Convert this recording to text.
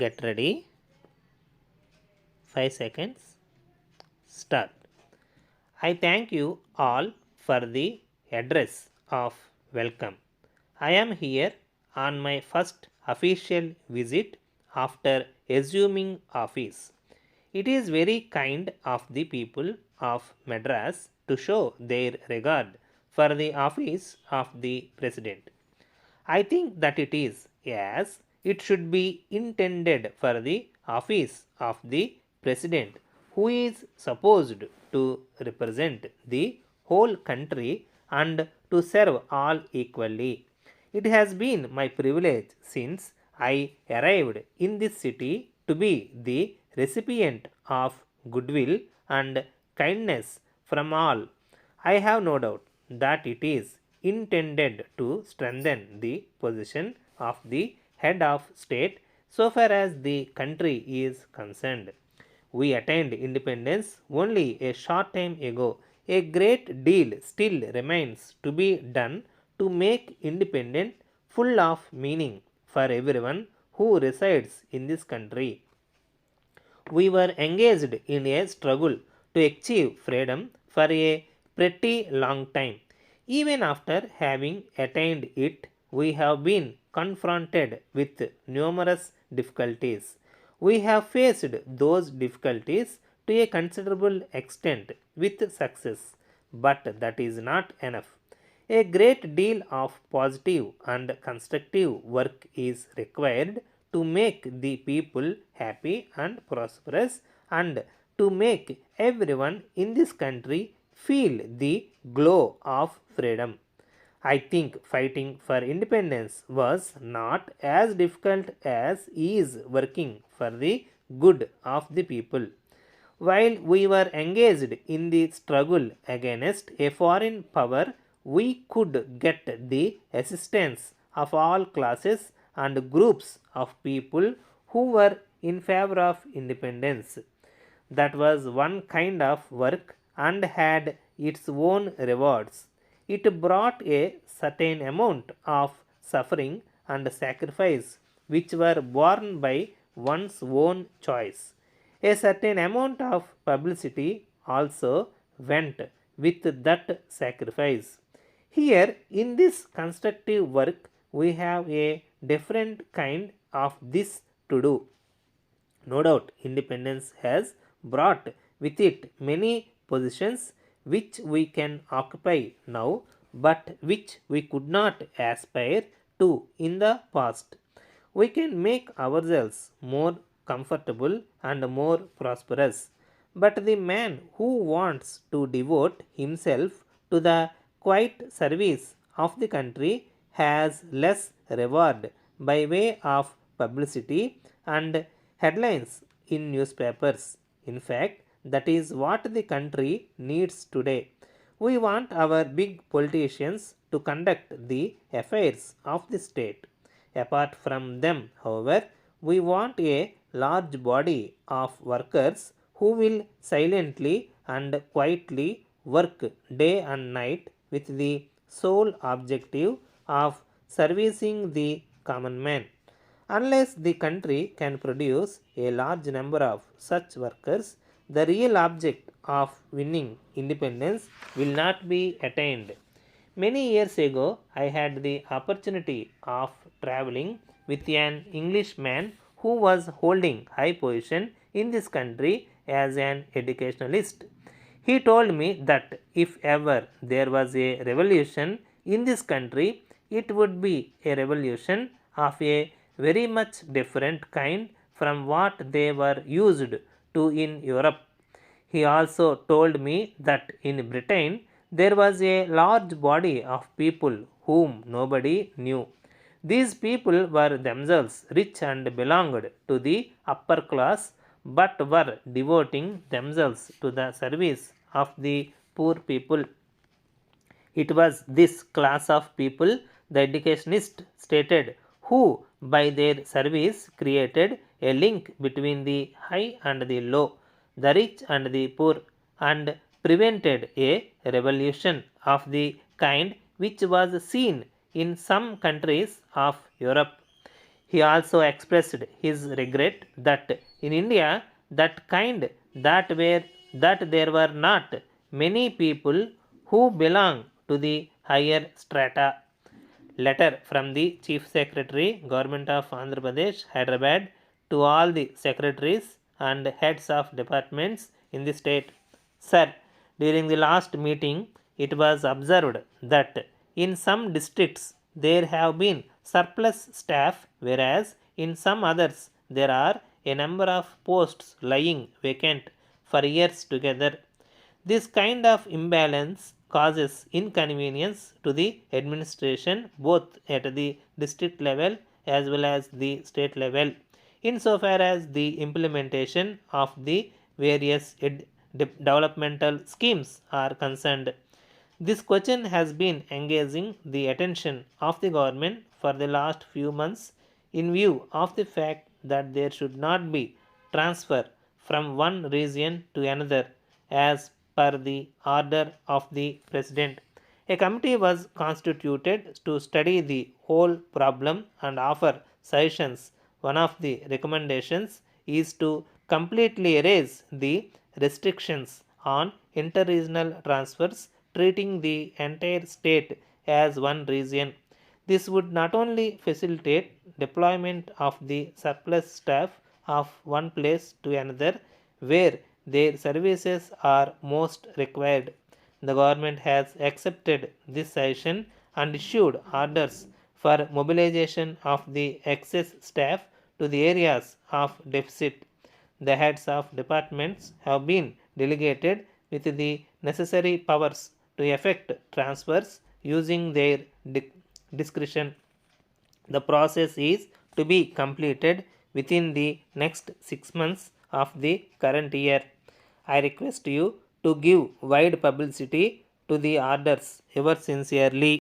Get ready. 5 seconds. Start. I thank you all for the address of welcome. I am here on my first official visit after assuming office. It is very kind of the people of Madras to show their regard for the office of the President. I think that it is, as it should be intended for the office of the President, who is supposed to represent the whole country and to serve all equally. It has been my privilege since I arrived in this city to be the recipient of goodwill and kindness from all. I have no doubt that it is intended to strengthen the position of the head of state so far as the country is concerned. We attained independence only a short time ago. A great deal still remains to be done to make independence full of meaning for everyone who resides in this country. We were engaged in a struggle to achieve freedom for a pretty long time. Even after having attained it, we have been confronted with numerous difficulties. We have faced those difficulties to a considerable extent with success, but that is not enough. A great deal of positive and constructive work is required to make the people happy and prosperous and to make everyone in this country feel the glow of freedom. I think fighting for independence was not as difficult as is working for the good of the people. While we were engaged in the struggle against a foreign power, we could get the assistance of all classes and groups of people who were in favor of independence. That was one kind of work and had its own rewards. It brought a certain amount of suffering and sacrifice which were borne by one's own choice. A certain amount of publicity also went with that sacrifice. Here, in this constructive work, we have a different kind of this to do. No doubt, independence has brought with it many positions which we can occupy now, but which we could not aspire to in the past. We can make ourselves more comfortable and more prosperous, but the man who wants to devote himself to the quiet service of the country has less reward by way of publicity and headlines in newspapers. In fact, that is what the country needs today. We want our big politicians to conduct the affairs of the state. Apart from them, however, we want a large body of workers who will silently and quietly work day and night with the sole objective of servicing the common man. Unless the country can produce a large number of such workers, the real object of winning independence will not be attained. Many years ago, I had the opportunity of traveling with an Englishman who was holding high position in this country as an educationalist. He told me that if ever there was a revolution in this country, it would be a revolution of a very much different kind from what they were used to in Europe. He also told me that in Britain there was a large body of people whom nobody knew. These people were themselves rich and belonged to the upper class, but were devoting themselves to the service of the poor people. It was this class of people, the educationist stated, who by their service created a link between the high and the low, the rich and the poor, and prevented a revolution of the kind which was seen in some countries of Europe. He also expressed his regret that in India that there were not many people who belong to the higher strata. Letter from the Chief Secretary, Government of Andhra Pradesh, Hyderabad, to all the secretaries and heads of departments in the state. Sir, during the last meeting, it was observed that in some districts there have been surplus staff, whereas in some others there are a number of posts lying vacant for years together. This kind of imbalance causes inconvenience to the administration both at the district level as well as the state level, insofar as the implementation of the various developmental schemes are concerned. This question has been engaging the attention of the government for the last few months in view of the fact that there should not be transfer from one region to another as per the order of the President. A committee was constituted to study the whole problem and offer suggestions. One of the recommendations is to completely erase the restrictions on interregional transfers, treating the entire state as one region. This would not only facilitate deployment of the surplus staff of one place to another where their services are most required. The government has accepted this suggestion and issued orders for mobilization of the excess staff to the areas of deficit. The heads of departments have been delegated with the necessary powers to effect transfers using their discretion. The process is to be completed within the next 6 months of the current year. I request you to give wide publicity to the orders. Yours sincerely.